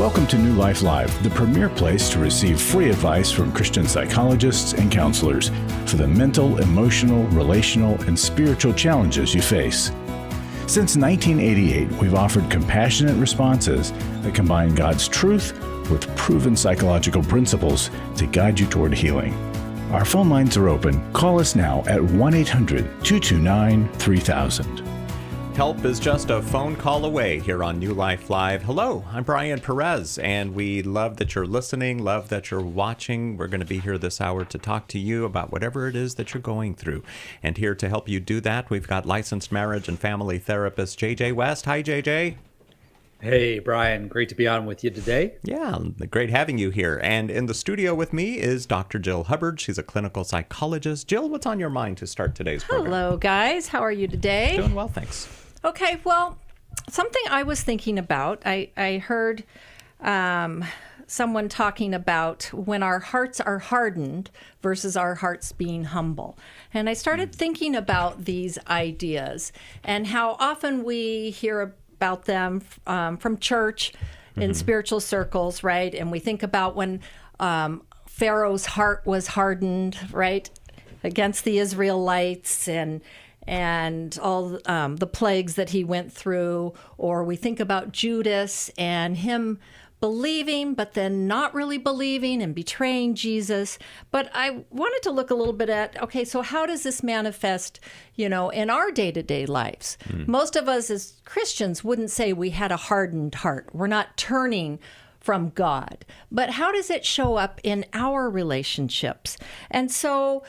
Welcome to New Life Live, the premier place to receive free advice from Christian psychologists and counselors for the mental, emotional, relational, and spiritual challenges you face. Since 1988, we've offered compassionate responses that combine God's truth with proven psychological principles to guide you toward healing. Our phone lines are open. Call us now at 1-800-229-3000. Help is just a phone call away here on New Life Live. Hello, I'm Brian Perez, and we love that you're listening, love that you're watching. We're going to be here this hour to talk to you about whatever it is that you're going through. And here to help you do that, we've got licensed marriage and family therapist JJ West. Hi, JJ. Hey, Brian. Great to be on with you today. Yeah, great having you here. And in the studio with me is Dr. Jill Hubbard. She's a clinical psychologist. Jill, what's on your mind to start today's program? Hello, guys. How are you today? Doing well, thanks. Okay, well, something I was thinking about, I heard someone talking about when our hearts are hardened versus our hearts being humble. And I started thinking about these ideas and how often we hear about them from church in spiritual circles, right? And we think about when Pharaoh's heart was hardened, right, against the Israelites and all the plagues that he went through, or we think about Judas and him believing, but then not really believing and betraying Jesus. But I wanted to look a little bit at, okay, so how does this manifest, in our day-to-day lives? Most of us as Christians wouldn't say we had a hardened heart. We're not turning from God. But how does it show up in our relationships? And so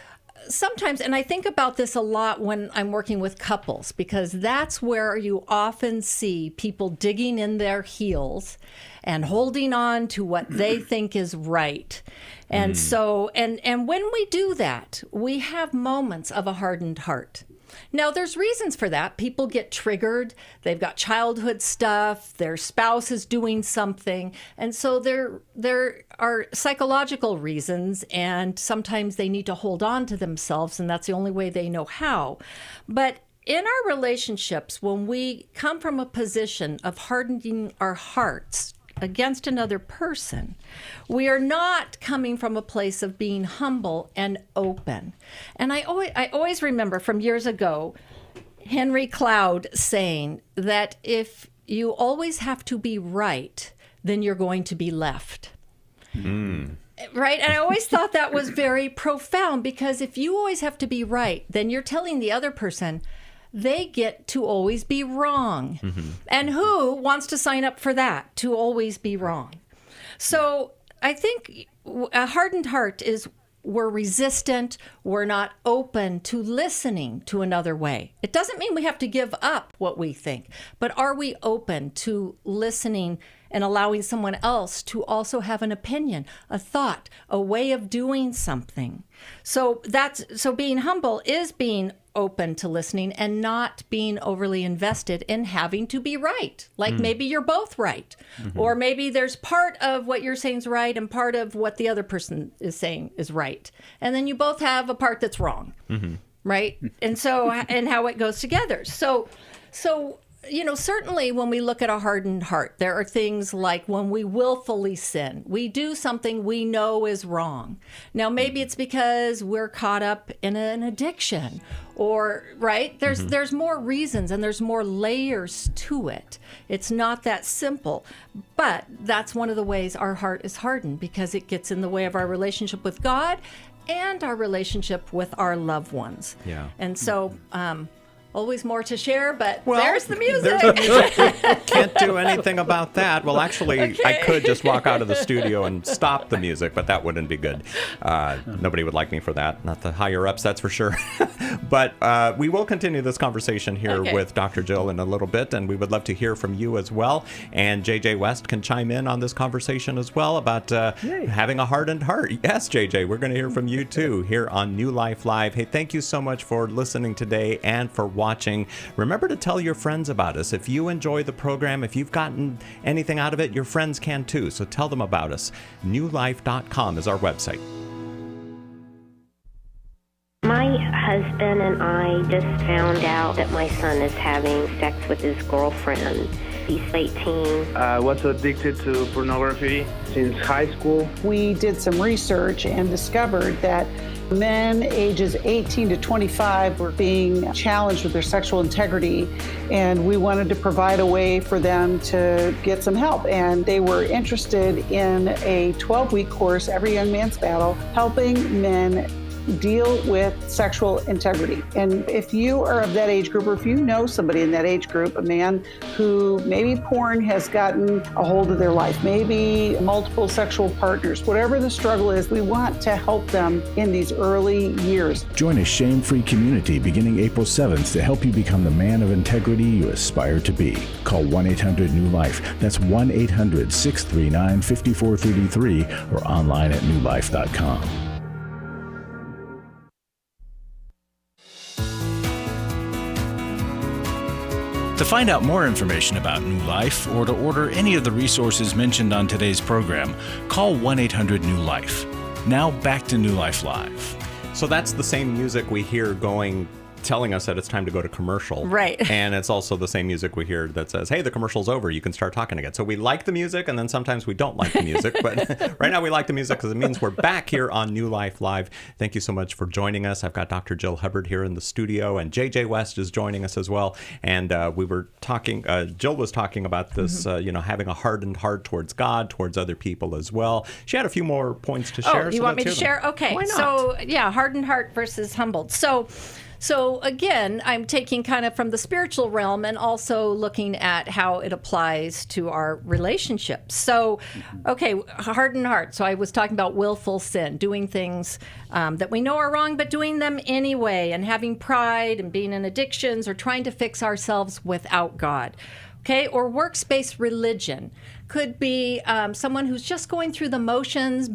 sometimes, and I think about this a lot when I'm working with couples, because that's where you often see people digging in their heels and holding on to what they think is right. And so, and when we do that, we have moments of a hardened heart. Now, there's reasons for that. People get triggered. They've got childhood stuff. Their spouse is doing something. And so there are psychological reasons, and sometimes they need to hold on to themselves, and that's the only way they know how. But in our relationships, when we come from a position of hardening our hearts against another person, we are not coming from a place of being humble and open. And I always remember from years ago, Henry Cloud saying that if you always have to be right, then you're going to be left. Right? And I always thought that was very profound, because if you always have to be right, then you're telling the other person they get to always be wrong. And who wants to sign up for that, to always be wrong? So I think a hardened heart is we're resistant, we're not open to listening to another way. It doesn't mean we have to give up what we think, but are we open to listening and allowing someone else to also have an opinion, a thought, a way of doing something? So being humble is being open to listening and not being overly invested in having to be right. Like maybe you're both right. Or maybe there's part of what you're saying is right and part of what the other person is saying is right. And then you both have a part that's wrong. Right? And so, and how it goes together. So certainly when we look at a hardened heart, there are things like when we willfully sin, we do something we know is wrong. Now, maybe it's because we're caught up in an addiction, or, right? There's more reasons and there's more layers to it. It's not that simple. But that's one of the ways our heart is hardened, because it gets in the way of our relationship with God and our relationship with our loved ones. Yeah. And so, always more to share, but there's the music. There's the music. Can't do anything about that. Well, actually, okay. I could just walk out of the studio and stop the music, but that wouldn't be good. Nobody would like me for that. Not the higher ups, that's for sure. But we will continue this conversation here with Dr. Jill in a little bit, and we would love to hear from you as well. And JJ West can chime in on this conversation as well about having a hardened heart. Yes, JJ, we're going to hear from you too here on New Life Live. Hey, thank you so much for listening today and for watching. Remember to tell your friends about us. If you enjoy the program, if you've gotten anything out of it, your friends can too. So tell them about us. newlife.com is our website. My husband and I just found out that my son is having sex with his girlfriend. She's 18. I was addicted to pornography since high school. We did some research and discovered that men ages 18 to 25 were being challenged with their sexual integrity, and we wanted to provide a way for them to get some help. And they were interested in a 12-week course, Every Young Man's Battle, helping men deal with sexual integrity. And if you are of that age group, or if you know somebody in that age group, a man who maybe porn has gotten a hold of their life, maybe multiple sexual partners, whatever the struggle is, we want to help them in these early years. Join a shame-free community beginning April 7th to help you become the man of integrity you aspire to be. Call 1-800-NEW-LIFE. That's 1-800-639-5433 or online at newlife.com. To find out more information about New Life or to order any of the resources mentioned on today's program, call 1-800-NEW-LIFE. Now back to New Life Live. So that's the same music we hear telling us that it's time to go to commercial. Right. And it's also the same music we hear that says, hey, the commercial's over, you can start talking again. So we like the music, and then sometimes we don't like the music. But right now we like the music because it means we're back here on New Life Live. Thank you so much for joining us. I've got Dr. Jill Hubbard here in the studio, and JJ West is joining us as well. And we were talking, Jill was talking about this, having a hardened heart towards God, towards other people as well. She had a few more points to share. Oh, you want me to share? Okay. Why not? So, hardened heart versus humbled. So again, I'm taking kind of from the spiritual realm and also looking at how it applies to our relationships. So, okay, hardened heart. So I was talking about willful sin, doing things that we know are wrong, but doing them anyway, and having pride and being in addictions or trying to fix ourselves without God. Okay, or works-based religion could be someone who's just going through the motions,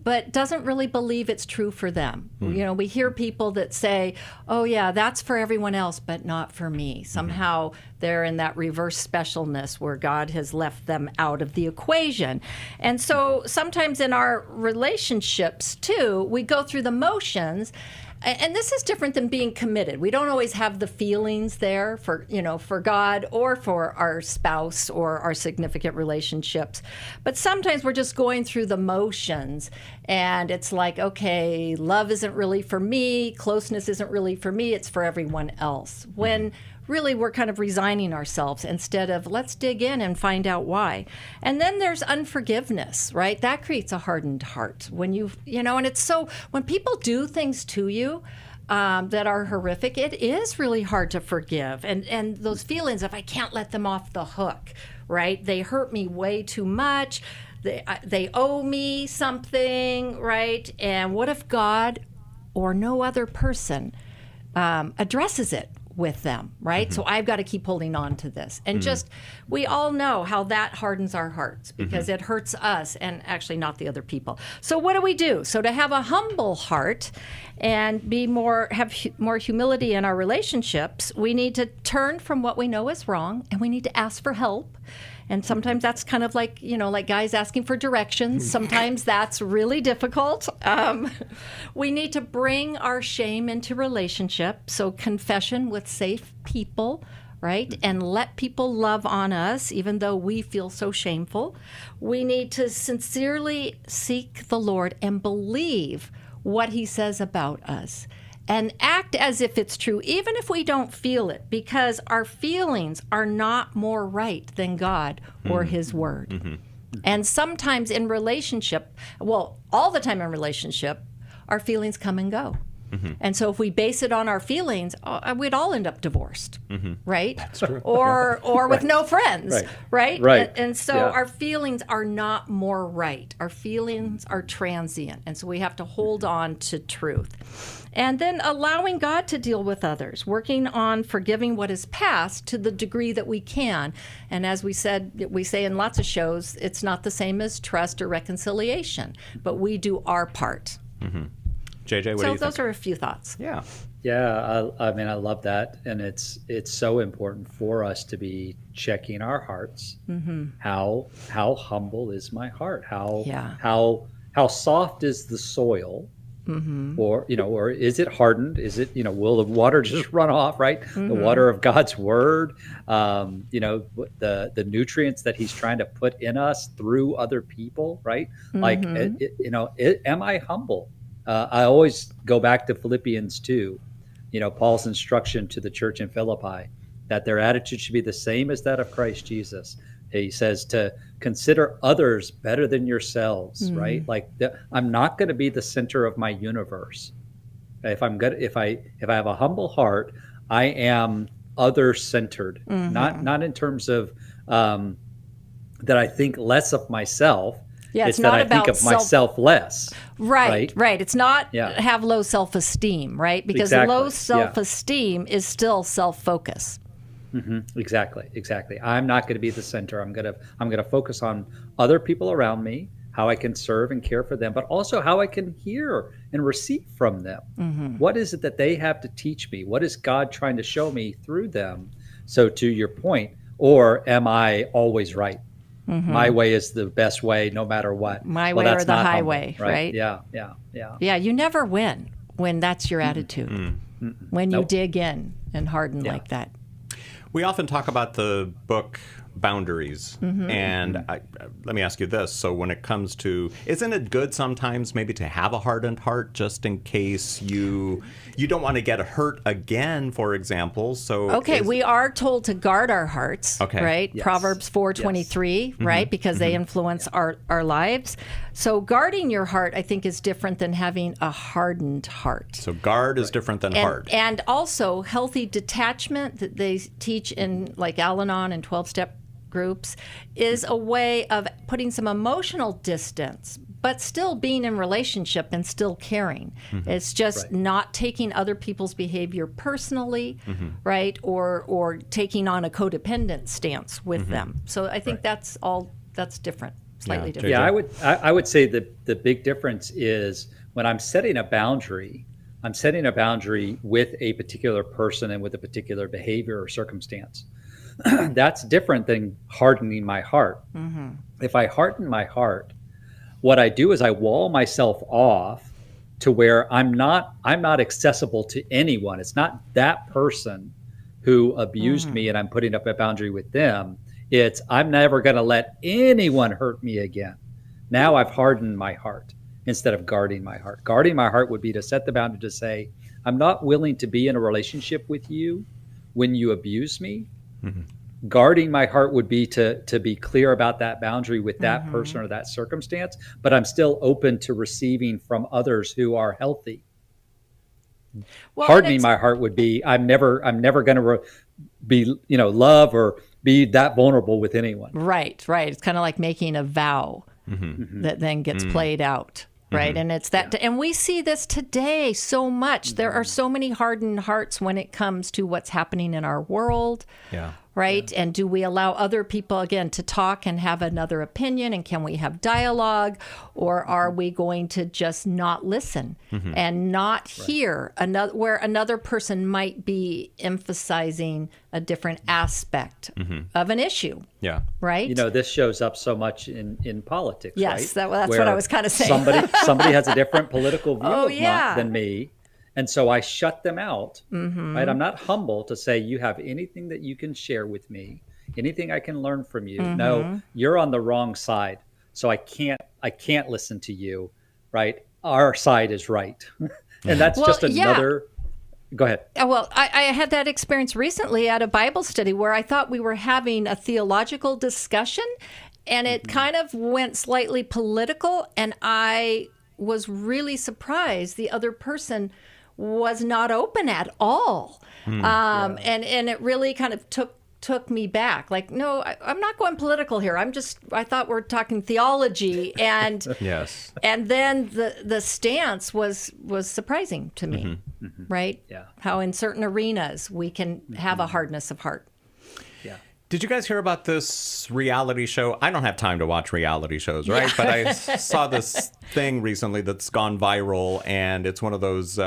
but doesn't really believe it's true for them. We hear people that say, oh yeah, that's for everyone else, but not for me. Somehow they're in that reverse specialness where God has left them out of the equation. And so sometimes in our relationships too, we go through the motions. And this is different than being committed. We don't always have the feelings there for God or for our spouse or our significant relationships. But sometimes we're just going through the motions, and it's like, okay, love isn't really for me, closeness isn't really for me, it's for everyone else. When really we're kind of resigning ourselves instead of let's dig in and find out why. And then there's unforgiveness, right? That creates a hardened heart. When and it's so, when people do things to you that are horrific, it is really hard to forgive. And those feelings of I can't let them off the hook, right? They hurt me way too much. They owe me something, right? And what if God or no other person addresses it with them, right? So I've got to keep holding on to this. And we all know how that hardens our hearts because it hurts us and actually not the other people. So what do we do? So to have a humble heart and have more humility in our relationships, we need to turn from what we know is wrong, and we need to ask for help. And sometimes that's kind of like, like guys asking for directions. Sometimes that's really difficult. We need to bring our shame into relationship. So confession with safe people, right? And let people love on us, even though we feel so shameful. We need to sincerely seek the Lord and believe what he says about us. And act as if it's true, even if we don't feel it, because our feelings are not more right than God or his word. And sometimes in relationship, all the time in relationship, our feelings come and go. And so if we base it on our feelings, we'd all end up divorced, right? That's true. Or with no friends, right? And so our feelings are not more right. Our feelings are transient. And so we have to hold on to truth. And then allowing God to deal with others, working on forgiving what is past to the degree that we can. And as we say in lots of shows, it's not the same as trust or reconciliation, but we do our part. JJ, what do you think? So those are a few thoughts. Yeah, I mean, I love that, and it's so important for us to be checking our hearts. How humble is my heart? How soft is the soil or is it hardened? Is it, will the water just run off, right? The water of God's word, the nutrients that he's trying to put in us through other people, right? Like, am I humble? I always go back to Philippians 2, Paul's instruction to the church in Philippi, that their attitude should be the same as that of Christ Jesus. He says to consider others better than yourselves, right? Like I'm not going to be the center of my universe. If I have a humble heart, I am other-centered, not in terms of that I think less of myself. Yeah, it's not that I about think of myself less. Right. It's not have low self-esteem, right? Because low self-esteem is still self-focus. Exactly. I'm not going to be the center. I'm going to focus on other people around me, how I can serve and care for them, but also how I can hear and receive from them. What is it that they have to teach me? What is God trying to show me through them? So to your point, or am I always right? My way is the best way, no matter what. My way or the highway, humble, right? Yeah. Yeah, you never win when that's your attitude. When you dig in and harden like that. We often talk about the book Boundaries, and let me ask you this. So when it comes to, isn't it good sometimes maybe to have a hardened heart just in case you don't want to get hurt again, for example? So we are told to guard our hearts, right? Yes. Proverbs 4:23, right? Because they influence our lives. So guarding your heart, I think, is different than having a hardened heart. So guard is different than hard. And also healthy detachment that they teach in like Al-Anon and 12-step groups is a way of putting some emotional distance, but still being in relationship and still caring. It's just not taking other people's behavior personally, right? Or taking on a codependent stance with them. So I think that's different. Slightly different. Yeah, I would say that the big difference is when I'm setting a boundary with a particular person and with a particular behavior or circumstance. That's different than hardening my heart. If I harden my heart, what I do is I wall myself off to where I'm not accessible to anyone. It's not that person who abused me and I'm putting up a boundary with them. It's I'm never going to let anyone hurt me again. Now I've hardened my heart instead of guarding my heart. Guarding my heart would be to set the boundary to say, I'm not willing to be in a relationship with you when you abuse me. Guarding my heart would be to be clear about that boundary with that person or that circumstance, but I'm still open to receiving from others who are healthy. Well, hardening my heart would be I'm never going to be love or be that vulnerable with anyone. Right. It's kind of like making a vow that then gets played out. Right. And it's that. And we see this today so much. There are so many hardened hearts when it comes to what's happening in our world. Yeah. Right. And do we allow other people, again, to talk and have another opinion? And can we have dialogue? Or are we going to just not listen and not hear where another person might be emphasizing a different aspect of an issue? Yeah. Right. This shows up so much in politics. Yes. Right? That's what I was kind of saying. Somebody has a different political view than me. And so I shut them out, right? I'm not humble to say, you have anything that you can share with me, anything I can learn from you. No, you're on the wrong side. So I can't listen to you, right? Our side is right. And that's just another, go ahead. Well, I had that experience recently at a Bible study where I thought we were having a theological discussion and it kind of went slightly political. And I was really surprised the other person was not open at all. And it really kind of took me back. Like, no, I'm not going political here. I thought we're talking theology. And yes. And then the stance was surprising to me, right? Yeah. How in certain arenas we can have a hardness of heart. Yeah. Did you guys hear about this reality show? I don't have time to watch reality shows, right? Yeah. But I saw this thing recently that's gone viral, and it's one of those,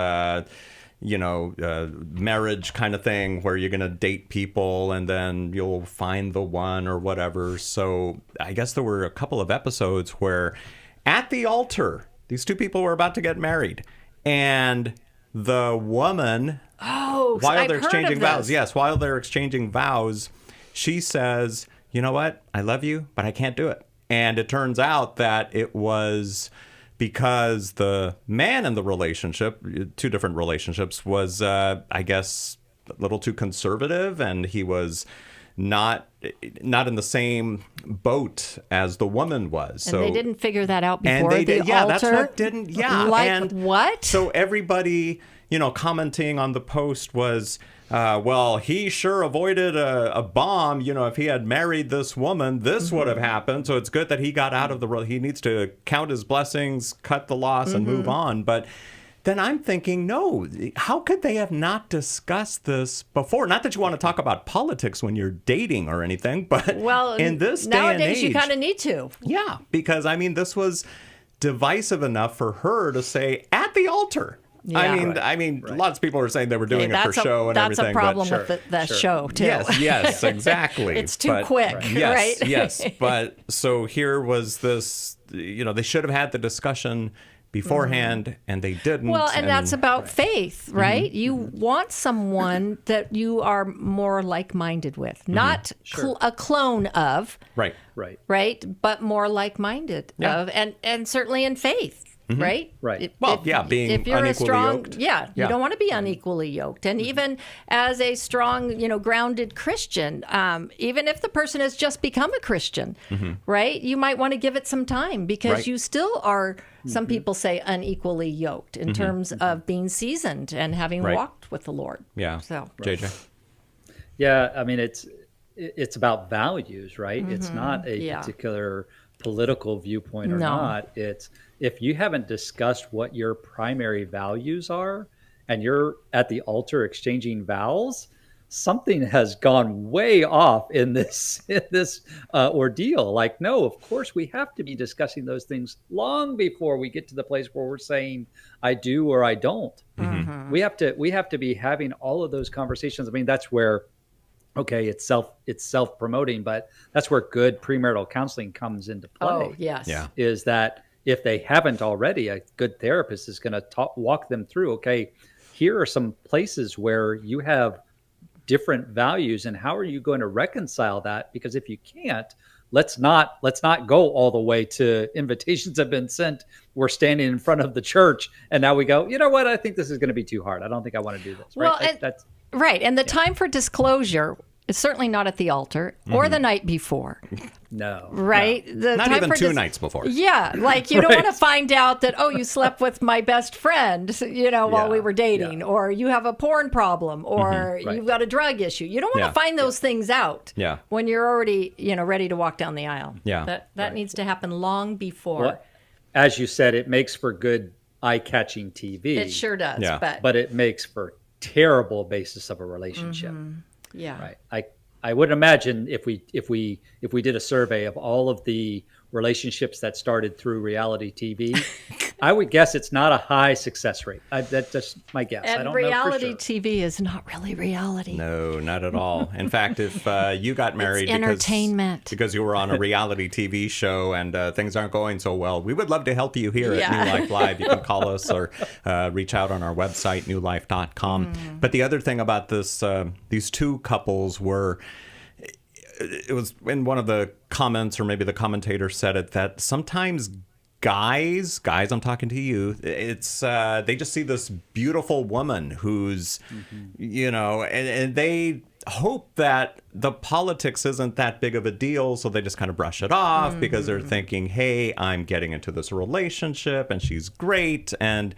marriage kind of thing where you're going to date people and then you'll find the one or whatever. So I guess there were a couple of episodes where at the altar, these two people were about to get married. And the woman, Oh, while I've they're heard exchanging of vows, this. yes, while they're exchanging vows, she says, you know what? I love you, but I can't do it. And it turns out that it was because the man in the relationship, 2 different relationships, was, I guess, a little too conservative, and he was not in the same boat as the woman was. And they didn't figure that out and before they the did, yeah, altar? that's what didn't, yeah. Like and what? So everybody, commenting on the post was, well, he sure avoided a bomb. If he had married this woman, this would have happened. So it's good that he got out of he needs to count his blessings, cut the loss, and move on. But then I'm thinking, no, how could they have not discussed this before? Not that you want to talk about politics when you're dating or anything, but in this day and nowadays age, you kind of need to. Yeah, because this was divisive enough for her to say at the altar. Yeah. I mean, lots of people are saying they were doing it for show and everything. That's a problem but with the show, too. Yes, exactly. It's too quick, yes, right? Yes, but so here was this, they should have had the discussion beforehand, and they didn't. Well, and that's about faith, right? You want someone that you are more like-minded with, not a clone of, right, but more like-minded of, and certainly in faith. Right? Right. Being if you're unequally a strong, yoked. You don't want to be unequally yoked. And even as a strong, grounded Christian, even if the person has just become a Christian, right? You might want to give it some time because you still are, some people say, unequally yoked in terms of being seasoned and having walked with the Lord. Yeah. So, JJ? Yeah, I mean, it's about values, right? It's not a particular political viewpoint or not. It's if you haven't discussed what your primary values are and you're at the altar exchanging vows, something has gone way off in this ordeal. Like, no, of course we have to be discussing those things long before we get to the place where we're saying I do or I don't. We have to be having all of those conversations. I mean, that's where it's self-promoting, but that's where good premarital counseling comes into play. Oh, yes. Yeah. Is that if they haven't already, a good therapist is going to walk them through, okay, here are some places where you have different values and how are you going to reconcile that? Because if you can't, let's not go all the way to invitations have been sent. We're standing in front of the church and now we go, you know what? I think this is going to be too hard. I don't think I want to do this. Well, Right? Right. And the time for disclosure is certainly not at the altar or the night before. No. Right? No. The Not time even for 2 nights before. Yeah. Like you don't want to find out that, you slept with my best friend, while we were dating, or you have a porn problem, or you've got a drug issue. You don't want to find those things out when you're already, ready to walk down the aisle. Yeah. That needs to happen long before. Well, as you said, it makes for good eye-catching TV. It sure does. Yeah. But it makes for terrible basis of a relationship. Yeah. Right. I would imagine if we did a survey of all of the relationships that started through reality TV, I would guess it's not a high success rate. That's just my guess. And I don't reality know for sure. TV is not really reality. No, not at all. In fact, if you got married entertainment because you were on a reality TV show and things aren't going so well, we would love to help you here at New Life Live. You can call us or reach out on our website, newlife.com. But the other thing about this, these 2 couples were, it was in one of the comments, or maybe the commentator said it, that sometimes guys, I'm talking to you, it's they just see this beautiful woman who's, and they hope that the politics isn't that big of a deal, so they just kind of brush it off because they're thinking, hey, I'm getting into this relationship and she's great. And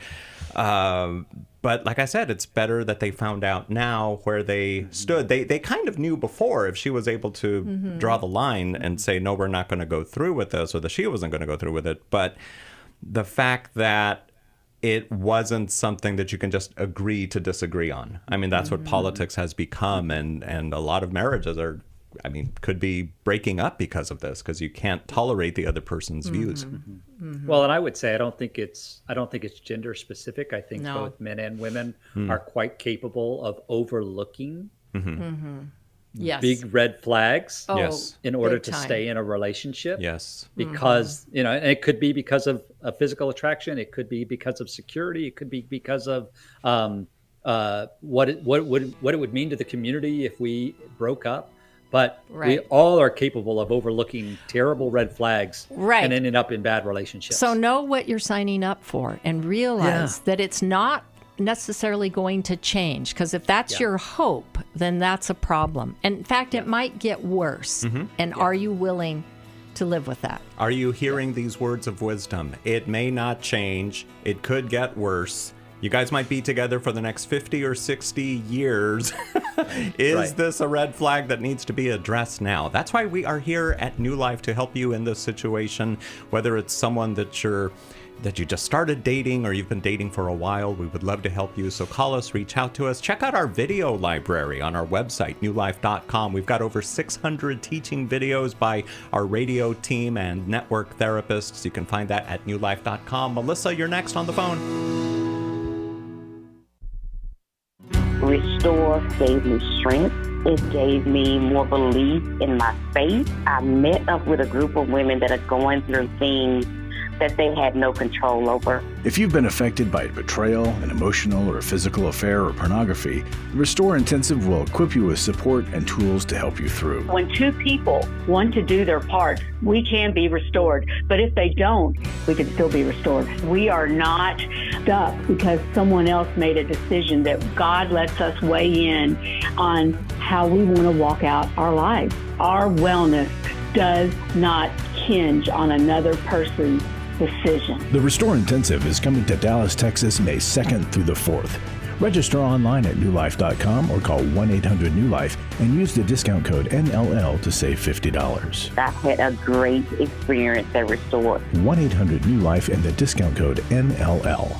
but like I said, it's better that they found out now where they stood. They kind of knew before if she was able to draw the line and say, no, we're not going to go through with this, or that she wasn't going to go through with it. But the fact that it wasn't something that you can just agree to disagree on. I mean, that's what politics has become. And a lot of marriages are, could be breaking up because of this, because you can't tolerate the other person's views. Well, and I would say I don't think it's gender specific. I think both men and women are quite capable of overlooking Yes. big red flags Yes. in order big to time. stay in a relationship. Yes. Because, and it could be because of a physical attraction. It could be because of security. It could be because of what it would mean to the community if we broke up. But we all are capable of overlooking terrible red flags and ending up in bad relationships. So know what you're signing up for and realize that it's not necessarily going to change, because if that's your hope, then that's a problem. And in fact, it might get worse. And are you willing to live with that? Are you hearing these words of wisdom? It may not change. It could get worse. You guys might be together for the next 50 or 60 years. Is this a red flag that needs to be addressed now? That's why we are here at New Life to help you in this situation, whether it's someone that you just started dating or you've been dating for a while. We would love to help you. So call us, reach out to us. Check out our video library on our website, newlife.com. We've got over 600 teaching videos by our radio team and network therapists. You can find that at newlife.com. Melissa, you're next on the phone. Restore gave me strength. It gave me more belief in my faith. I met up with a group of women that are going through things that they had no control over. If you've been affected by betrayal, an emotional or physical affair, or pornography, the Restore Intensive will equip you with support and tools to help you through. When two people want to do their part, we can be restored. But if they don't, we can still be restored. We are not stuck because someone else made a decision. That God lets us weigh in on how we want to walk out our lives. Our wellness does not hinge on another person's decision. The Restore Intensive is coming to Dallas, Texas, May 2nd through the 4th. Register online at newlife.com or call 1-800-NEW-LIFE and use the discount code NLL to save $50. I had a great experience at Restore. 1-800-NEW-LIFE and the discount code NLL.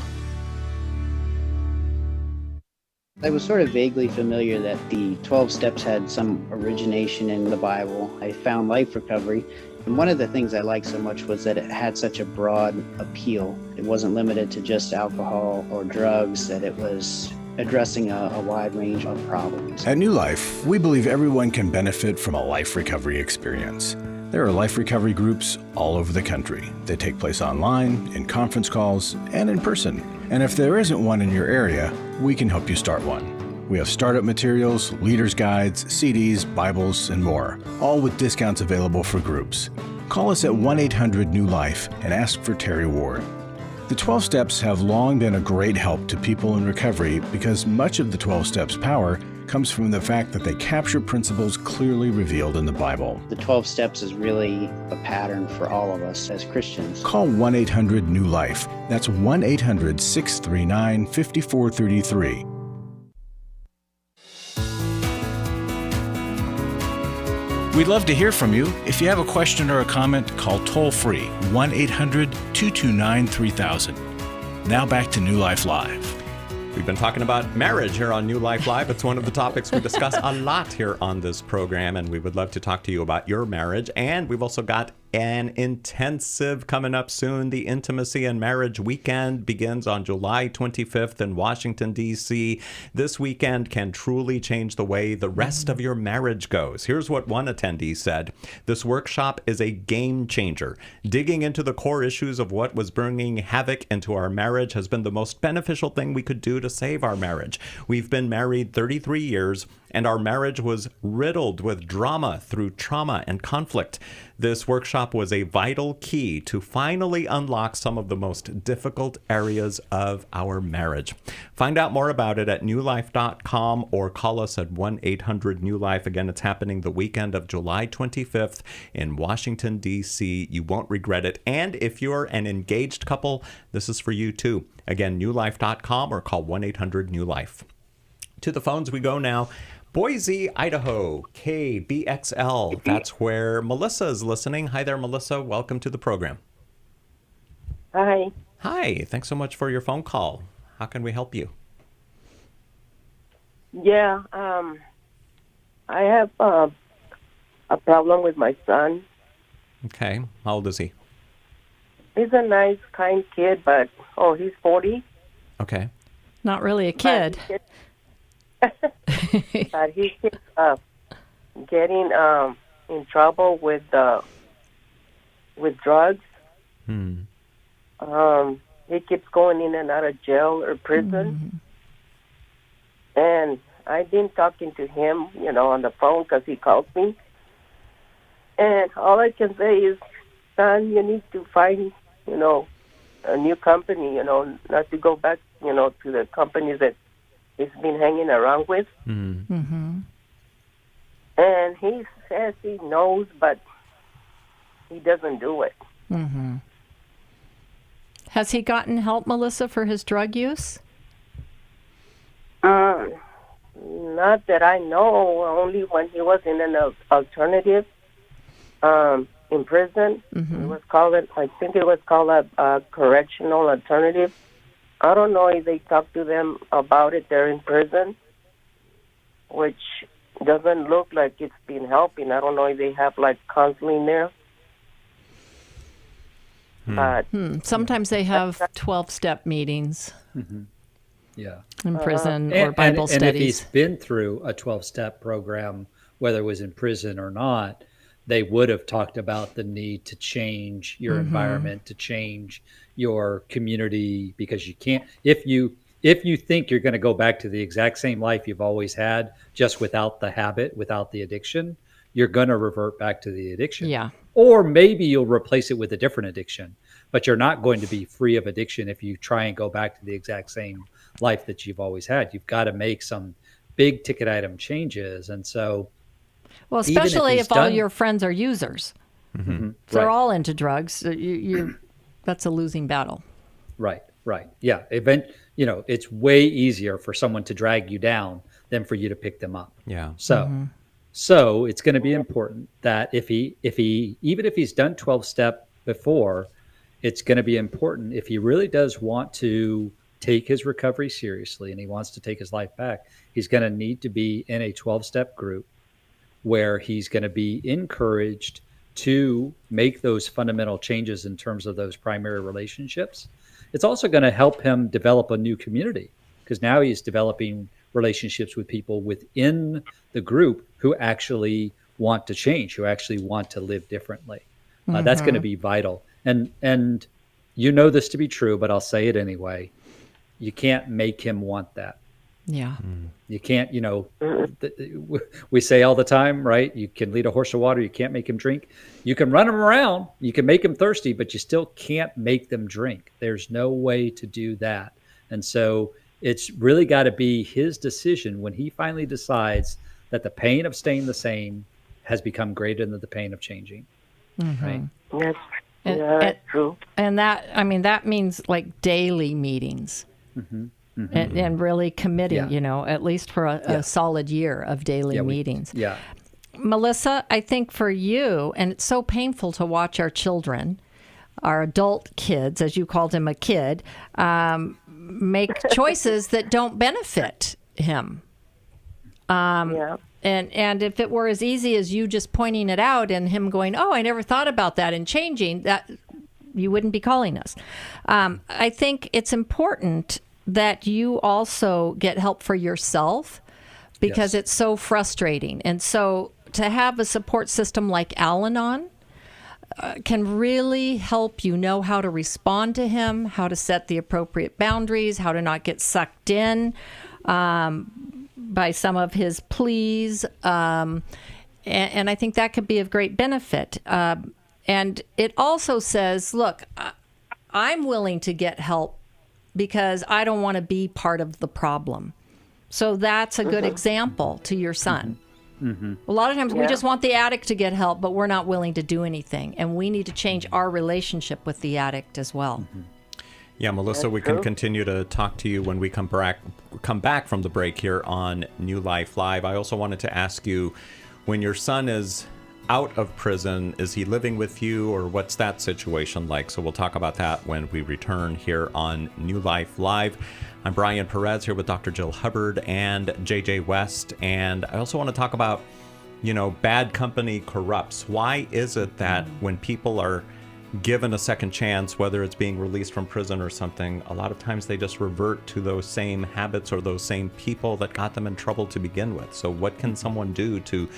I was sort of vaguely familiar that the 12 steps had some origination in the Bible. I found Life Recovery, and one of the things I liked so much was that it had such a broad appeal. It wasn't limited to just alcohol or drugs, that it was addressing a wide range of problems. At New Life, we believe everyone can benefit from a life recovery experience. There are life recovery groups all over the country. They take place online, in conference calls, and in person. And if there isn't one in your area, we can help you start one. We have startup materials, leaders' guides, CDs, Bibles, and more, all with discounts available for groups. Call us at 1-800-NEW-LIFE and ask for Terry Ward. The 12 steps have long been a great help to people in recovery because much of the 12 steps' power comes from the fact that they capture principles clearly revealed in the Bible. The 12 steps is really a pattern for all of us as Christians. Call 1-800-NEW-LIFE. That's 1-800-639-5433. We'd love to hear from you. If you have a question or a comment, call toll-free 1-800-229-3000. Now back to New Life Live. We've been talking about marriage here on New Life Live. It's one of the topics we discuss a lot here on this program, and we would love to talk to you about your marriage. And we've also got an intensive coming up soon. The Intimacy and Marriage Weekend begins on July 25th in Washington, D.C. This weekend can truly change the way the rest of your marriage goes. Here's what one attendee said. This workshop is a game changer. Digging into the core issues of what was bringing havoc into our marriage has been the most beneficial thing we could do to save our marriage. We've been married 33 years, and our marriage was riddled with drama through trauma and conflict. This workshop was a vital key to finally unlock some of the most difficult areas of our marriage. Find out more about it at newlife.com or call us at 1-800-NEW-LIFE. Again, it's happening the weekend of July 25th in Washington, D.C. You won't regret it. And if you're an engaged couple, this is for you too. Again, newlife.com or call 1-800-NEW-LIFE. To the phones we go now. Boise, Idaho, KBXL. That's where Melissa is listening. Hi there, Melissa. Welcome to the program. Hi. Hi. Thanks so much for your phone call. How can we help you? Yeah, I have a problem with my son. Okay. How old is he? He's a nice, kind kid, but, he's 40. Okay. Not really a kid. But he getting in trouble with drugs. He keeps going in and out of jail or prison. And I've been talking to him, on the phone because he calls me. And all I can say is, son, you need to find, a new company, not to go back, to the companies that he's been hanging around with. And he says he knows, but he doesn't do it. Has he gotten help, Melissa, for his drug use? Not that I know. Only when he was in an alternative in prison. It was called, I think it was called a correctional alternative. I don't know if they talked to them about it there in prison, which doesn't look like it's been helping. I don't know if they have like counseling there. But sometimes they have 12-step meetings. Yeah. In prison or Bible studies. And if he's been through a 12-step program, whether it was in prison or not, they would have talked about the need to change your environment, to change your community, because you can't, if you think you're going to go back to the exact same life you've always had, just without the habit, without the addiction, you're going to revert back to the addiction. Yeah. Or maybe you'll replace it with a different addiction, but you're not going to be free of addiction if you try and go back to the exact same life that you've always had. You've got to make some big ticket item changes. And so, well, especially if all your friends are users, if they're all into drugs, that's a losing battle. Right. Yeah. It's way easier for someone to drag you down than for you to pick them up. Yeah. So it's going to be important that if he, even if he's done 12-step before, it's going to be important if he really does want to take his recovery seriously and he wants to take his life back, he's going to need to be in a 12-step group where he's going to be encouraged to make those fundamental changes in terms of those primary relationships. It's also going to help him develop a new community, because now he's developing relationships with people within the group who actually want to change, who actually want to live differently. That's going to be vital. And you know this to be true, but I'll say it anyway. You can't make him want that. Yeah. You can't, we say all the time, right? You can lead a horse to water. You can't make him drink. You can run him around. You can make him thirsty, but you still can't make them drink. There's no way to do that. And so it's really got to be his decision when he finally decides that the pain of staying the same has become greater than the pain of changing. Right? Yes. That's true. And that means like daily meetings. And really committing, at least for a solid year of daily meetings. Melissa, I think for you, and it's so painful to watch our children, our adult kids, as you called him a kid, make choices that don't benefit him. And if it were as easy as you just pointing it out and him going, oh, I never thought about that and changing, that you wouldn't be calling us. I think it's important that you also get help for yourself, because it's so frustrating. And so to have a support system like Al-Anon can really help you know how to respond to him, how to set the appropriate boundaries, how to not get sucked in by some of his pleas. And I think that could be of great benefit. And it also says, look, I'm willing to get help because I don't want to be part of the problem. So that's a good example to your son. A lot of times we just want the addict to get help, but we're not willing to do anything. And we need to change our relationship with the addict as well. Yeah, Melissa, we can continue to talk to you when we come back from the break here on New Life Live. I also wanted to ask you, when your son is out of prison, is he living with you, or what's that situation like? So we'll talk about that when we return here on New Life Live. I'm Brian Perez here with Dr. Jill Hubbard and JJ West. And I also want to talk about, bad company corrupts. Why is it that when people are given a second chance, whether it's being released from prison or something, a lot of times they just revert to those same habits or those same people that got them in trouble to begin with? So what can someone do to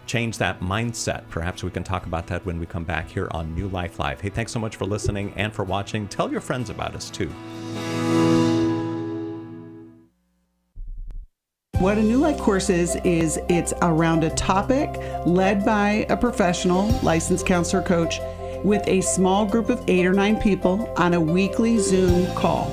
change that mindset. Perhaps we can talk about that when we come back here on New Life Live. Hey, thanks so much for listening and for watching. Tell your friends about us too. What a New Life course is it's around a topic led by a professional licensed counselor coach with a small group of 8 or 9 people on a weekly Zoom call.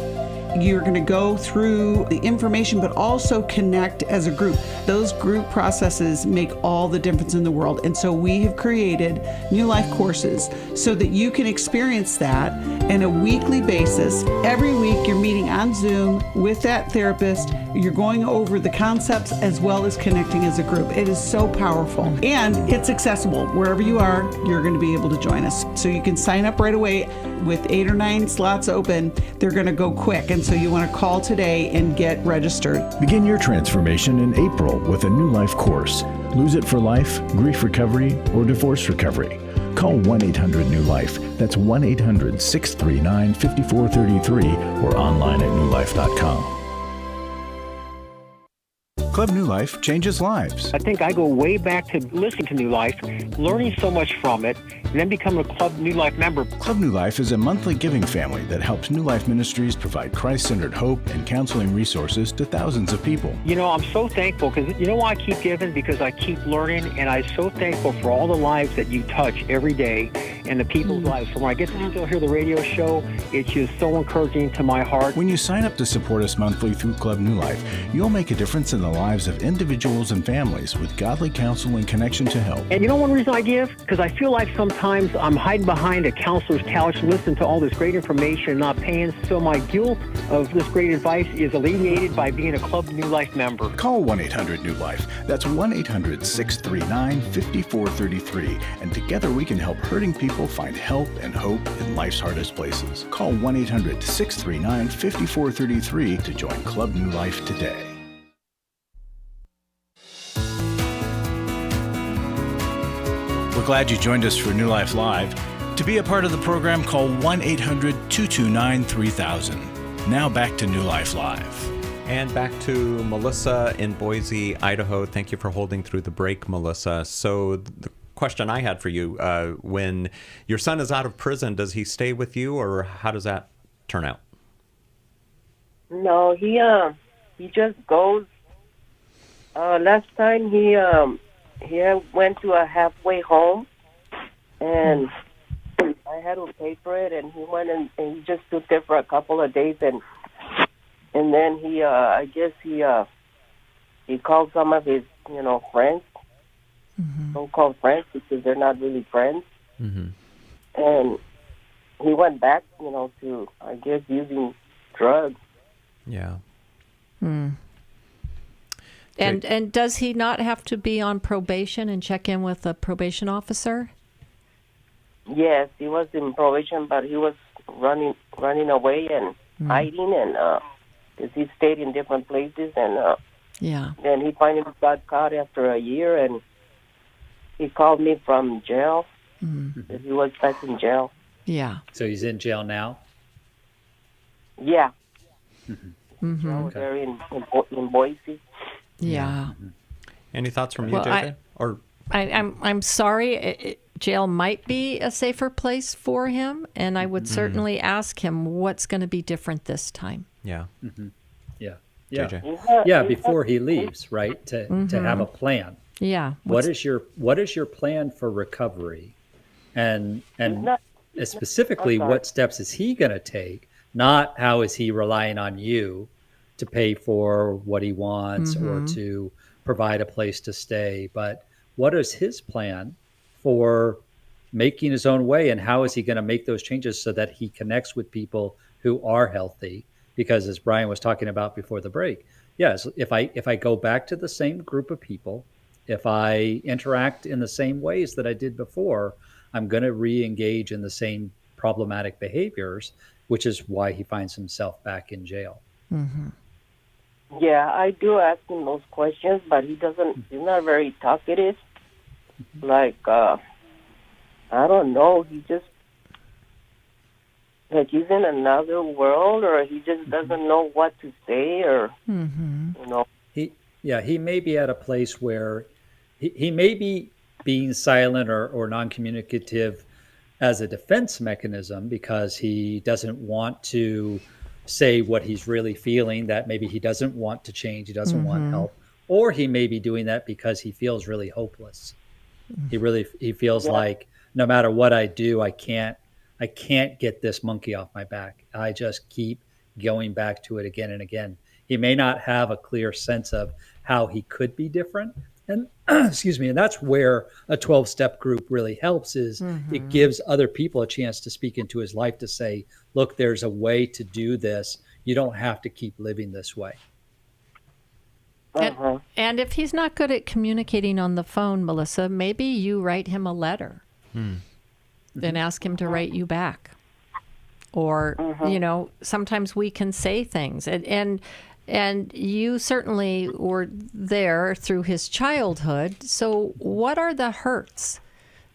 You're going to go through the information, but also connect as a group. Those group processes make all the difference in the world. And so we have created New Life courses so that you can experience that on a weekly basis. Every week you're meeting on Zoom with that therapist. You're going over the concepts as well as connecting as a group. It is so powerful. And it's accessible. Wherever you are, you're going to be able to join us. So you can sign up right away with 8 or 9 slots open. They're going to go quick. And so you want to call today and get registered. Begin your transformation in April with a New Life course. Lose it for life, grief recovery, or divorce recovery. Call 1-800-NEW-LIFE. That's 1-800-639-5433 or online at newlife.com. Club New Life changes lives. I think I go way back to listening to New Life, learning so much from it, and then becoming a Club New Life member. Club New Life is a monthly giving family that helps New Life Ministries provide Christ-centered hope and counseling resources to thousands of people. You know, I'm so thankful because you know why I keep giving? Because I keep learning, and I'm so thankful for all the lives that you touch every day and the people's lives. So when I get to still hear the radio show, it's just so encouraging to my heart. When you sign up to support us monthly through Club New Life, you'll make a difference in the lives of individuals and families with godly counsel and connection to help. And you know one reason I give? Because I feel like sometimes I'm hiding behind a counselor's couch listening to all this great information and not paying, so my guilt of this great advice is alleviated by being a Club New Life member. Call 1-800-NEW-LIFE. That's 1-800-639-5433. And together we can help hurting people find help and hope in life's hardest places. Call 1-800-639-5433 to join Club New Life today. We're glad you joined us for New Life Live. To be a part of the program, call 1-800-229-3000. Now back to New Life Live. And back to Melissa in Boise, Idaho. Thank you for holding through the break, Melissa. So the question I had for you, when your son is out of prison, does he stay with you, or how does that turn out? No, he just goes. Last time he went to a halfway home, and I had to pay for it, and he went and he just stood there for a couple of days, and then he I guess he called some of his friends, so-called friends, because they're not really friends, and he went back to, I guess, using drugs. Yeah. And does he not have to be on probation and check in with a probation officer? Yes, he was in probation, but he was running away and hiding, and because he stayed in different places, and then he finally got caught after a year, and he called me from jail. Because he was back in jail. Yeah. So he's in jail now? Yeah. There in Boise. Yeah. Any thoughts from you, JJ? I'm sorry. Jail might be a safer place for him, and I would certainly ask him what's going to be different this time. Yeah. Yeah. JJ. Yeah, before he leaves, right? To have a plan. Yeah. What is your plan for recovery? And specifically, what steps is he going to take? Not how is he relying on you to pay for what he wants or to provide a place to stay, but what is his plan for making his own way, and how is he going to make those changes so that he connects with people who are healthy? Because as Brian was talking about before the break, yes, if I go back to the same group of people, if I interact in the same ways that I did before, I'm going to re-engage in the same problematic behaviors, which is why he finds himself back in jail. Yeah, I do ask him those questions, but he's not very talkative. Like, I don't know, he just, like he's in another world, or he just doesn't know what to say, or, He may be at a place where he may be being silent or non-communicative as a defense mechanism because he doesn't want to say what he's really feeling, that maybe he doesn't want to change, he doesn't want help, or he may be doing that because he feels really hopeless. He feels like no matter what I do, I can't get this monkey off my back. I just keep going back to it again and again. He may not have a clear sense of how he could be different. And excuse me, and that's where a 12-step group really helps is it gives other people a chance to speak into his life to say, look, there's a way to do this. You don't have to keep living this way. And if he's not good at communicating on the phone, Melissa, maybe you write him a letter and ask him to write you back. Or, sometimes we can say things. And you certainly were there through his childhood. So what are the hurts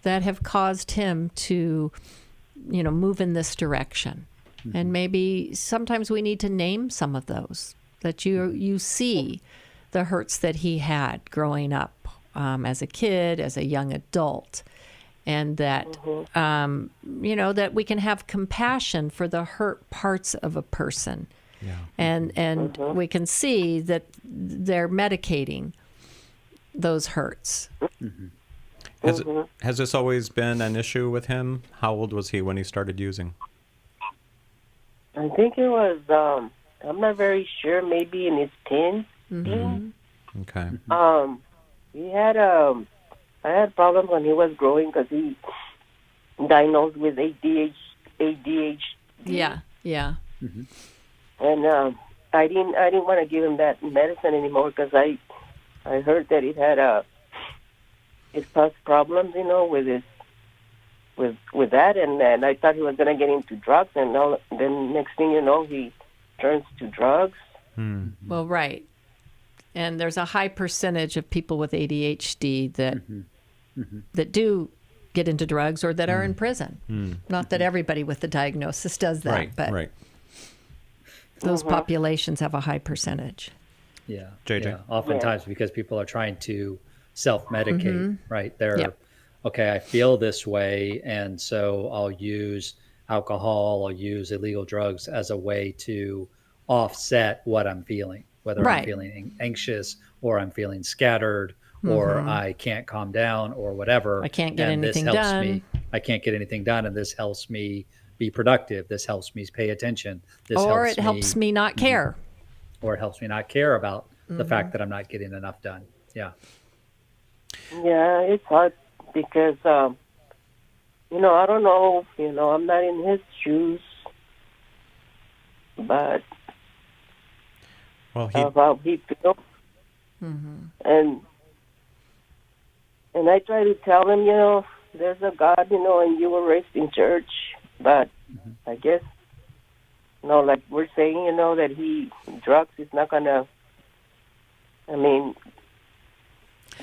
that have caused him to, move in this direction? And maybe sometimes we need to name some of those, that you see the hurts that he had growing up as a kid, as a young adult. And that, that we can have compassion for the hurt parts of a person. Yeah. And we can see that they're medicating those hurts. Has this always been an issue with him? How old was he when he started using? I think it was, I'm not very sure, maybe in his teens. Okay. I had problems when he was growing because he diagnosed with ADHD. Yeah. And I didn't want to give him that medicine anymore because I heard that it caused problems, with that, and I thought he was going to get into drugs, and then next thing you know, he turns to drugs. Well, right. And there's a high percentage of people with ADHD that do get into drugs or that are in prison. Not that everybody with the diagnosis does that, but those populations have a high percentage. Yeah. JJ? Yeah. Oftentimes because people are trying to self-medicate, right? They're, okay, I feel this way, and so I'll use alcohol, I'll use illegal drugs as a way to offset what I'm feeling, whether I'm feeling anxious or I'm feeling scattered or I can't calm down or whatever. I can't get anything done. I can't get anything done, and this helps me be productive. This helps me pay attention. It helps me not care. Or it helps me not care about the fact that I'm not getting enough done. Yeah. Yeah, it's hard because, I don't know, I'm not in his shoes, but how he feels. And I try to tell him, there's a God, and you were raised in church, but I guess, like we're saying, that drugs is not going to,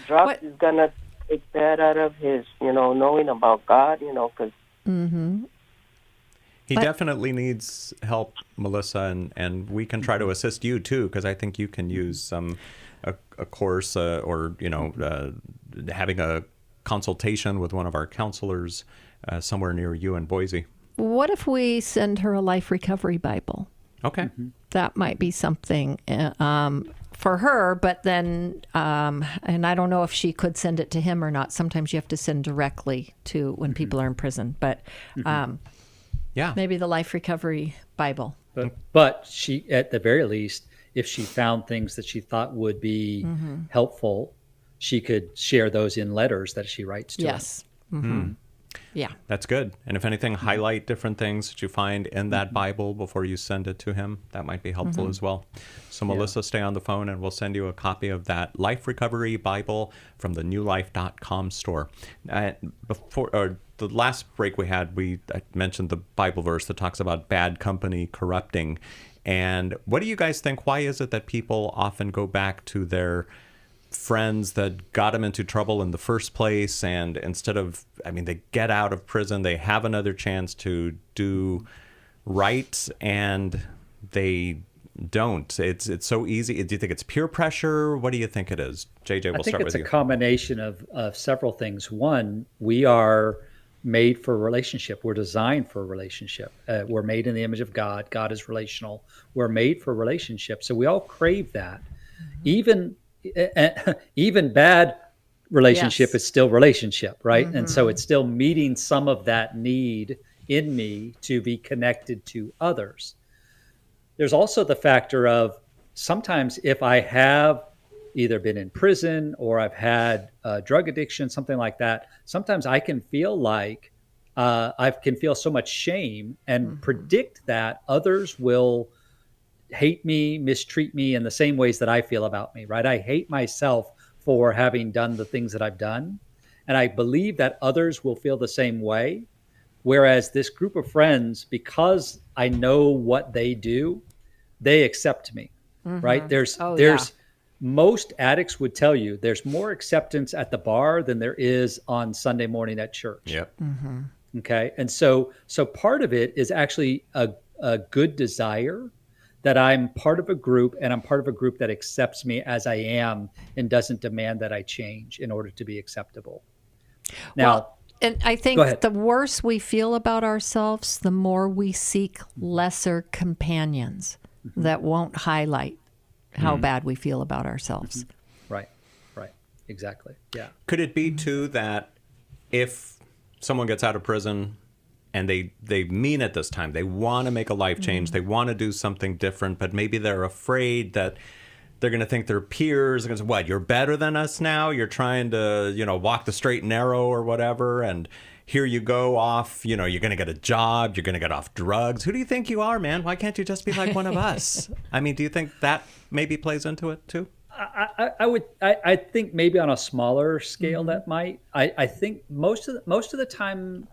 drugs is going to take that out of his, knowing about God, because... He definitely needs help, Melissa, and we can try to assist you, too, because I think you can use a course or, having a consultation with one of our counselors somewhere near you in Boise. What if we send her a Life Recovery Bible? Okay. That might be something for her, but then, and I don't know if she could send it to him or not. Sometimes you have to send directly to when people are in prison, but maybe the Life Recovery Bible. But she, at the very least, if she found things that she thought would be helpful, she could share those in letters that she writes to us. Yeah. That's good. And if anything, highlight different things that you find in that Bible before you send it to him. That might be helpful as well. So Melissa, stay on the phone and we'll send you a copy of that Life Recovery Bible from the newlife.com store. Before the last break we had, I mentioned the Bible verse that talks about bad company corrupting. And what do you guys think? Why is it that people often go back to their friends that got them into trouble in the first place, and instead of, they get out of prison, they have another chance to do right, and they don't. It's so easy. Do you think it's peer pressure? What do you think it is? JJ, we'll start with you. I think it's a combination of several things. One, we are made for relationship. We're designed for a relationship. We're made in the image of God. God is relational. We're made for relationship. So we all crave that. Even bad relationship is still relationship, right? And so it's still meeting some of that need in me to be connected to others. There's also the factor of sometimes if I have either been in prison or I've had drug addiction, something like that, sometimes I can feel like I can feel so much shame and predict that others will hate me, mistreat me in the same ways that I feel about me, right? I hate myself for having done the things that I've done. And I believe that others will feel the same way. Whereas this group of friends, because I know what they do, they accept me, right? There's most addicts would tell you there's more acceptance at the bar than there is on Sunday morning at church. Yep. Okay. And so part of it is actually a good desire that I'm part of a group, and I'm part of a group that accepts me as I am and doesn't demand that I change in order to be acceptable. Now, and I think the worse we feel about ourselves, the more we seek lesser companions that won't highlight how bad we feel about ourselves. Right. Exactly. Yeah. Could it be too that if someone gets out of prison and they mean it this time, they want to make a life change, they want to do something different, but maybe they're afraid that they're going to think their peers are going to say, what, you're better than us now? You're trying to, walk the straight and narrow or whatever. And here you go off, you're going to get a job. You're going to get off drugs. Who do you think you are, man? Why can't you just be like one of us? I mean, do you think that maybe plays into it too? I think maybe on a smaller scale that might. I think most of the time,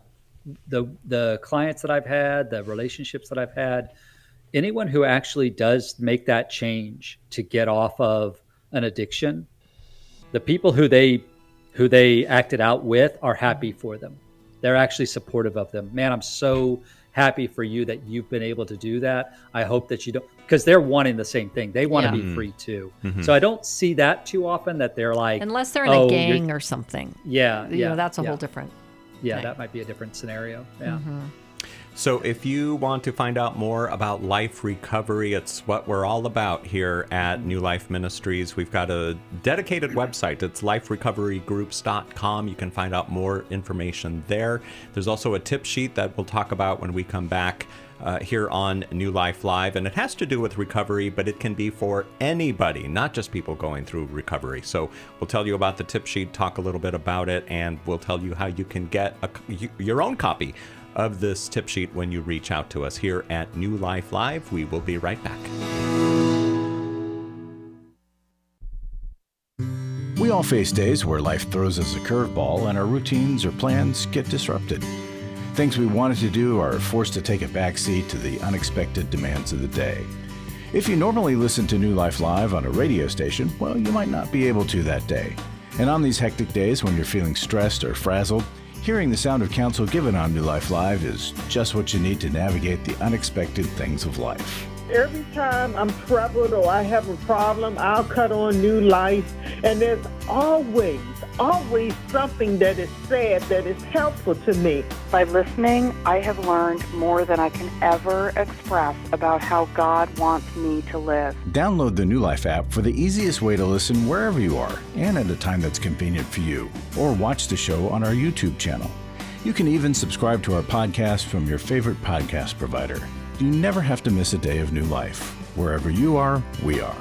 the clients that I've had, the relationships that I've had, anyone who actually does make that change to get off of an addiction, the people who they acted out with are happy for them. They're actually supportive of them. Man, I'm so happy for you that you've been able to do that. I hope that you don't, because they're wanting the same thing. They want to be free too. So I don't see that too often, that they're like, unless they're in a gang or something. That's a whole different. Yeah, that might be a different scenario. Yeah. So if you want to find out more about life recovery, it's what we're all about here at New Life Ministries. We've got a dedicated website. It's liferecoverygroups.com. You can find out more information there. There's also a tip sheet that we'll talk about when we come back here on New Life Live. And it has to do with recovery, but it can be for anybody, not just people going through recovery. So we'll tell you about the tip sheet, talk a little bit about it, and we'll tell you how you can get your own copy of this tip sheet when you reach out to us here at New Life Live. We will be right back. We all face days where life throws us a curveball and our routines or plans get disrupted. Things we wanted to do are forced to take a backseat to the unexpected demands of the day. If you normally listen to New Life Live on a radio station, well, you might not be able to that day. And on these hectic days when you're feeling stressed or frazzled, hearing the sound of counsel given on New Life Live is just what you need to navigate the unexpected things of life. Every time I'm troubled or I have a problem, I'll cut on New Life, and there's always something that is said that is helpful to me. By listening, I have learned more than I can ever express about how God wants me to live. Download the New Life app for the easiest way to listen wherever you are and at a time that's convenient for you, or watch the show on our YouTube channel. You can even subscribe to our podcast from your favorite podcast provider. You never have to miss a day of New Life. Wherever you are, we are.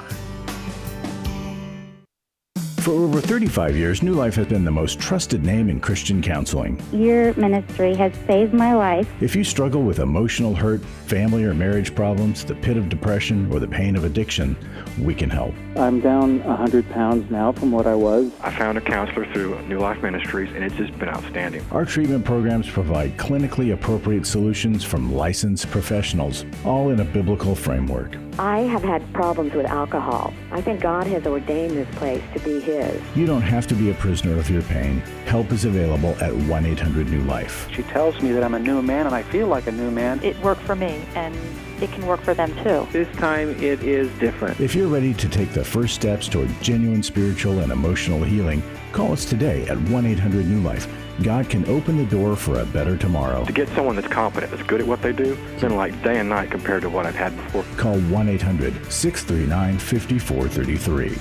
For over 35 years, New Life has been the most trusted name in Christian counseling. Your ministry has saved my life. If you struggle with emotional hurt, family or marriage problems, the pit of depression, or the pain of addiction, we can help. I'm down 100 pounds now from what I was. I found a counselor through New Life Ministries, and it's just been outstanding. Our treatment programs provide clinically appropriate solutions from licensed professionals, all in a biblical framework. I have had problems with alcohol. I think God has ordained this place to be His. is. You don't have to be a prisoner of your pain. Help is available at 1-800-NEW-LIFE. She tells me that I'm a new man, and I feel like a new man. It worked for me, and it can work for them too. This time it is different. If you're ready to take the first steps toward genuine spiritual and emotional healing, call us today at 1-800-NEW-LIFE. God can open the door for a better tomorrow. To get someone that's competent, that's good at what they do, it's been like day and night compared to what I've had before. Call 1-800-639-5433.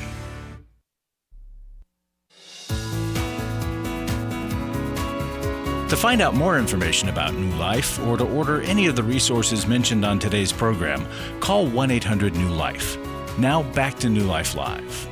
To find out more information about New Life or to order any of the resources mentioned on today's program, call 1-800-NEW-LIFE. Now back to New Life Live.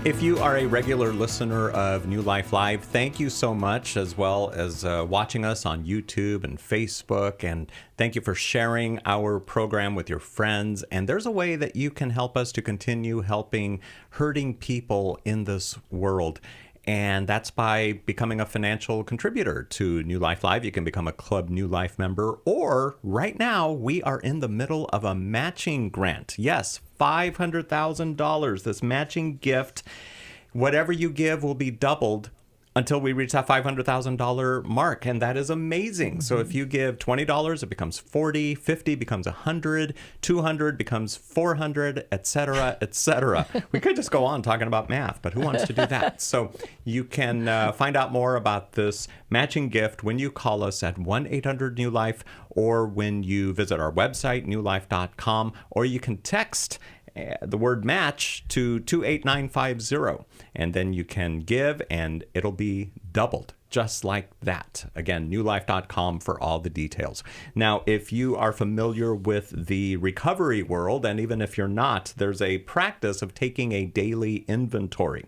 If you are a regular listener of New Life Live, thank you so much, as well as watching us on YouTube and Facebook. And thank you for sharing our program with your friends. And there's a way that you can help us to continue helping hurting people in this world. And that's by becoming a financial contributor to New Life Live. You can become a Club New Life member, or right now we are in the middle of a matching grant. Yes, $500,000, this matching gift. Whatever you give will be doubled until we reach that $500,000 mark, and that is amazing. Mm-hmm. So if you give $20, it becomes $40, $50 becomes $100, $200 becomes $400, etc., etc. We could just go on talking about math, but who wants to do that? So you can find out more about this matching gift when you call us at 1-800-NEW-LIFE, or when you visit our website, newlife.com, or you can text the word match to 28950, and then you can give and it'll be doubled just like that. Again, newlife.com for all the details. Now, if you are familiar with the recovery world, and even if you're not, there's a practice of taking a daily inventory.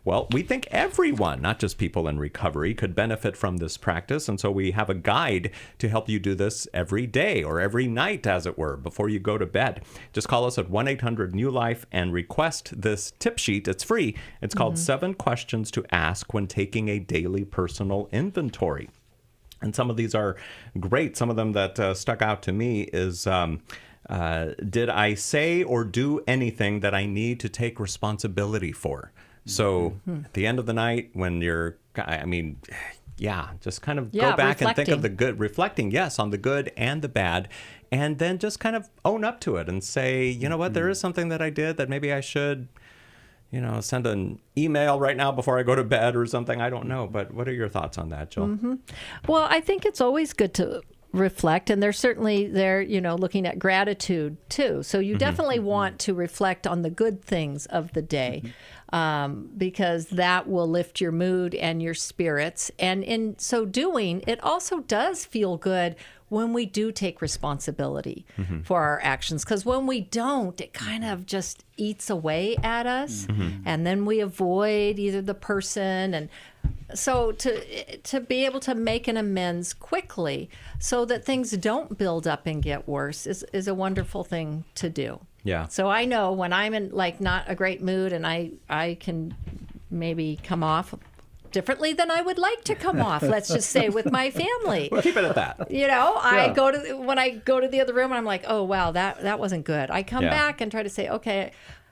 Well, we think everyone, not just people in recovery, could benefit from this practice. And so we have a guide to help you do this every day, or every night, as it were, before you go to bed. Just call us at 1-800-NEW-LIFE and request this tip sheet. It's free. It's called 7 Questions to Ask When Taking a Daily Personal Inventory. And some of these are great. Some of them that stuck out to me is, did I say or do anything that I need to take responsibility for? So at the end of the night, when you're, just kind of go back and think of the good, reflecting, yes, on the good and the bad, and then just kind of own up to it and say, you know what, there is something that I did that maybe I should, send an email right now before I go to bed or something. I don't know. But what are your thoughts on that, Jill? Mm-hmm. Well, I think it's always good to reflect, and they're certainly there, looking at gratitude too. So you definitely want to reflect on the good things of the day, because that will lift your mood and your spirits. And in so doing, it also does feel good when we do take responsibility for our actions, because when we don't, it kind of just eats away at us, and then we avoid either the person. And so to be able to make an amends quickly so that things don't build up and get worse is a wonderful thing to do. Yeah. So I know when I'm in not a great mood, and I can maybe come off differently than I would like to come off, let's just say, with my family. We'll keep it at that. When I go to the other room and I'm like, oh wow, that wasn't good. I come back and try to say, okay,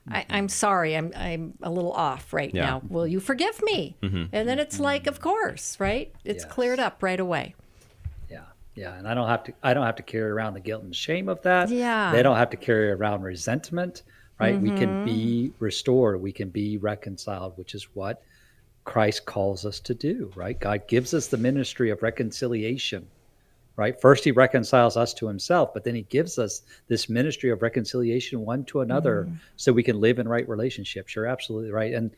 I'm sorry, I'm a little off right now. Will you forgive me? And then it's like, of course, right? It's cleared up right away. Yeah, and I don't have to carry around the guilt and shame of that. Yeah. They don't have to carry around resentment, right? We can be restored, we can be reconciled, which is what Christ calls us to do, right? God gives us the ministry of reconciliation, right? First, he reconciles us to himself, but then he gives us this ministry of reconciliation one to another so we can live in right relationships. You're absolutely right. And,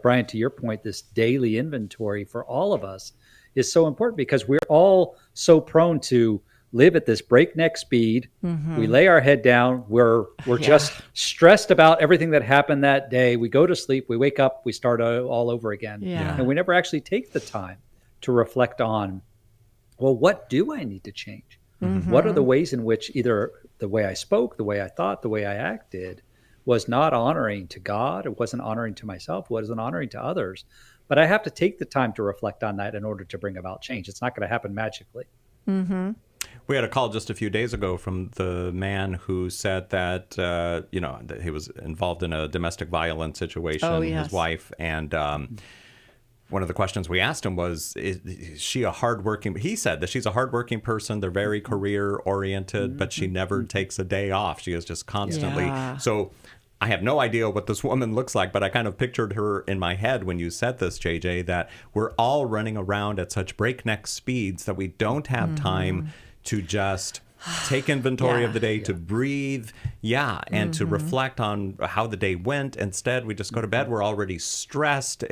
Brian, to your point, this daily inventory for all of us is so important, because we're all so prone to live at this breakneck speed. We lay our head down. We're just stressed about everything that happened that day. We go to sleep. We wake up. We start all over again. And we never actually take the time to reflect on, well, what do I need to change? What are the ways in which either the way I spoke, the way I thought, the way I acted was not honoring to God, it wasn't honoring to myself, wasn't honoring to others. But I have to take the time to reflect on that in order to bring about change. It's not going to happen magically. We had a call just a few days ago from the man who said that, that he was involved in a domestic violence situation, his wife, and one of the questions we asked him was, is she a hardworking? He said that she's a hardworking person. They're very career oriented, but she never takes a day off. She is just constantly. Yeah. So I have no idea what this woman looks like, but I kind of pictured her in my head when you said this, JJ, that we're all running around at such breakneck speeds that we don't have time to just take inventory of the day, to breathe, and to reflect on how the day went. Instead, we just go to bed. We're already stressed.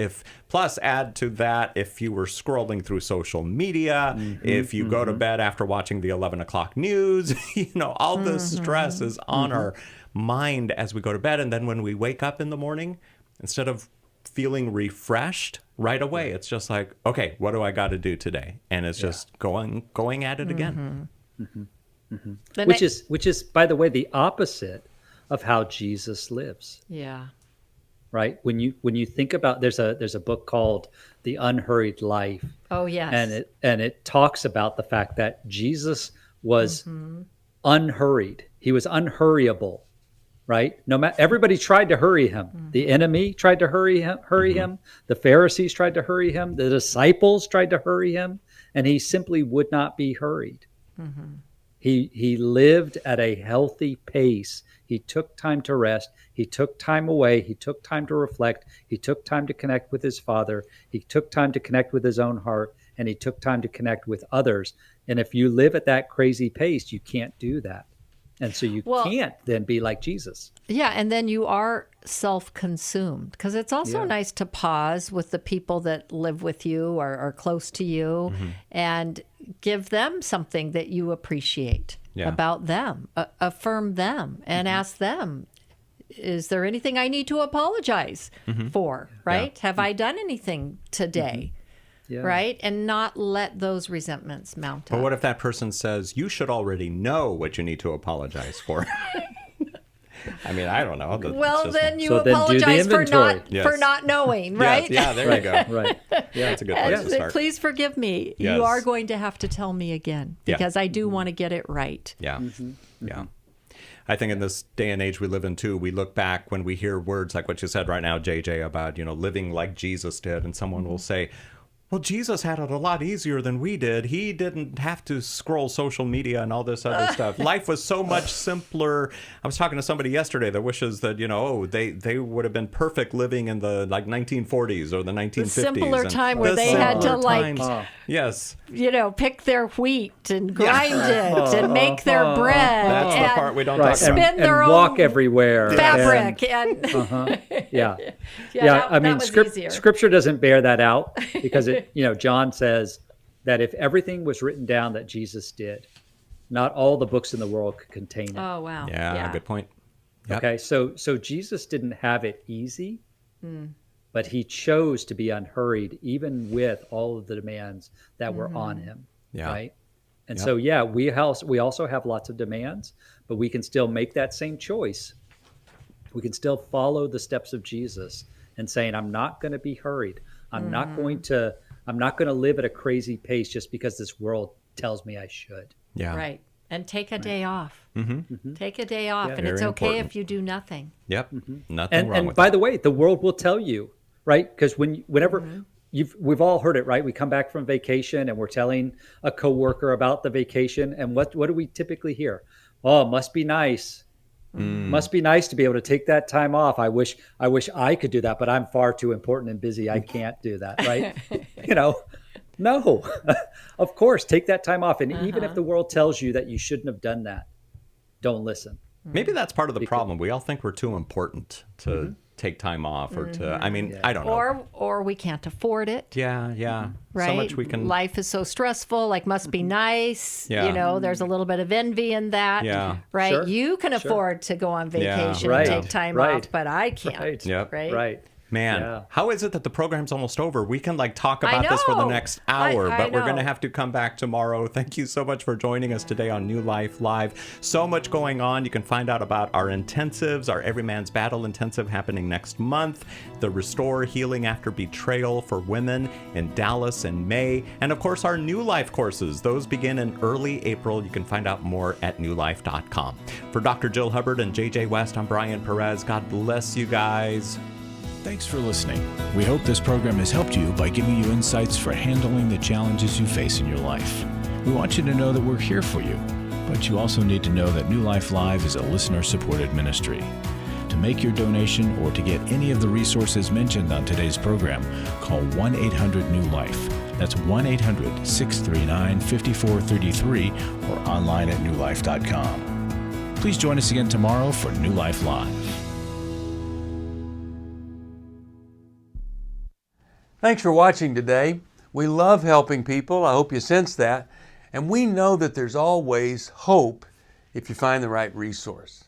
Plus, add to that, if you were scrolling through social media, if you go to bed after watching the 11 o'clock news, all this stress is on our mind as we go to bed. And then when we wake up in the morning, instead of feeling refreshed right away, it's just like, okay, what do I got to do today? And it's just going at it again. Which is, by the way, the opposite of how Jesus lives. Yeah. Right. When you think about, there's a book called The Unhurried Life. Oh yes. And it talks about the fact that Jesus was unhurried. He was unhurriable. Right. No matter, everybody tried to hurry him. The enemy tried to hurry him. The Pharisees tried to hurry him. The disciples tried to hurry him, and he simply would not be hurried. He lived at a healthy pace. He took time to rest. He took time away. He took time to reflect. He took time to connect with his Father. He took time to connect with his own heart, and he took time to connect with others. And if you live at that crazy pace, you can't do that. And so you can't then be like Jesus. Yeah, and then you are self-consumed, because it's also nice to pause with the people that live with you or are close to you and give them something that you appreciate about them, affirm them, and ask them, is there anything I need to apologize for, right? Have I done anything today? Right? And not let those resentments mount up. But what if that person says, you should already know what you need to apologize for? I mean, I don't know. Then you apologize for not knowing, right? Yeah, there you go. Right. Yeah, that's a good place to start. Please forgive me. Yes. You are going to have to tell me again, because I do want to get it right. Yeah. Yeah. I think in this day and age we live in too, we look back when we hear words like what you said right now, JJ, about, living like Jesus did, and someone will say, well, Jesus had it a lot easier than we did. He didn't have to scroll social media and all this other stuff. Life was so much simpler. I was talking to somebody yesterday that wishes that, they would have been perfect living in the 1940s or the 1950s. The simpler time where they had to yes, pick their wheat and grind it and make their bread. That's the part we don't talk about. Spin their and own walk everywhere. Fabric I mean, Scripture doesn't bear that out, because John says that if everything was written down that Jesus did, not all the books in the world could contain it. Oh, wow. Yeah. Good point. Yep. Okay, so Jesus didn't have it easy, but he chose to be unhurried, even with all of the demands that were on him. Yeah. Right. And so, we also have lots of demands, but we can still make that same choice. We can still follow the steps of Jesus and saying, I'm not going to be hurried. I'm not going to live at a crazy pace just because this world tells me I should. Yeah. Right. And take a day off. Take a day off. Yeah, and it's okay if you do nothing. Yep. Nothing wrong and with by that. the way, the world will tell you, right? Because whenever we've all heard it, right? We come back from vacation and we're telling a coworker about the vacation. And what do we typically hear? Oh, it must be nice. Must be nice to be able to take that time off. I wish I could do that, but I'm far too important and busy. I can't do that, right? No, of course, take that time off. And even if the world tells you that you shouldn't have done that, don't listen. Maybe that's part of the problem. We all think we're too important to take time off or to, I don't know. Or we can't afford it. Yeah. Right? So much we can. Life is so stressful, must be nice. Yeah. There's a little bit of envy in that. Yeah. Right? Sure. You can afford to go on vacation Right. and take time off, but I can't. Yep. Right? Right. Man, how is it that the program's almost over? We can talk about this for the next hour, but we're going to have to come back tomorrow. Thank you so much for joining us today on New Life Live. So much going on. You can find out about our intensives, our Every Man's Battle intensive happening next month, the Restore Healing After Betrayal for women in Dallas in May, and of course our New Life courses. Those begin in early April. You can find out more at newlife.com. For Dr. Jill Hubbard and JJ West, I'm Brian Perez. God bless you guys. Thanks for listening. We hope this program has helped you by giving you insights for handling the challenges you face in your life. We want you to know that we're here for you, but you also need to know that New Life Live is a listener-supported ministry. To make your donation or to get any of the resources mentioned on today's program, call 1-800-NEW-LIFE. That's 1-800-639-5433 or online at newlife.com. Please join us again tomorrow for New Life Live. Thanks for watching today. We love helping people. I hope you sense that. And we know that there's always hope if you find the right resource.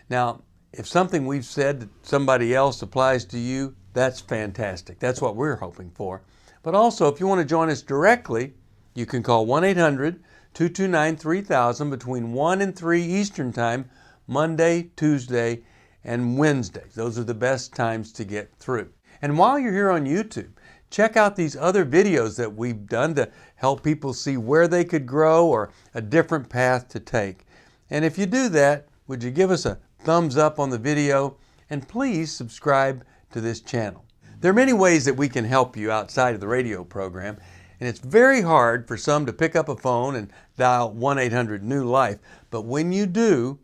Now, if something we've said to somebody else applies to you, that's fantastic. That's what we're hoping for. But also, if you want to join us directly, you can call 1-800-229-3000 between 1 and 3 Eastern Time, Monday, Tuesday, and Wednesday. Those are the best times to get through. And while you're here on YouTube, check out these other videos that we've done to help people see where they could grow or a different path to take. And if you do that, would you give us a thumbs up on the video and please subscribe to this channel. There are many ways that we can help you outside of the radio program, and it's very hard for some to pick up a phone and dial 1-800-NEW-LIFE. But when you do,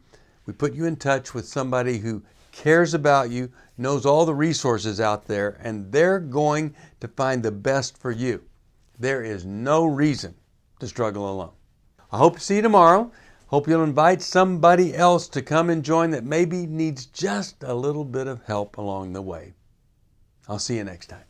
we put you in touch with somebody who cares about you, knows all the resources out there, and they're going to find the best for you. There is no reason to struggle alone. I hope to see you tomorrow. Hope you'll invite somebody else to come and join that maybe needs just a little bit of help along the way. I'll see you next time.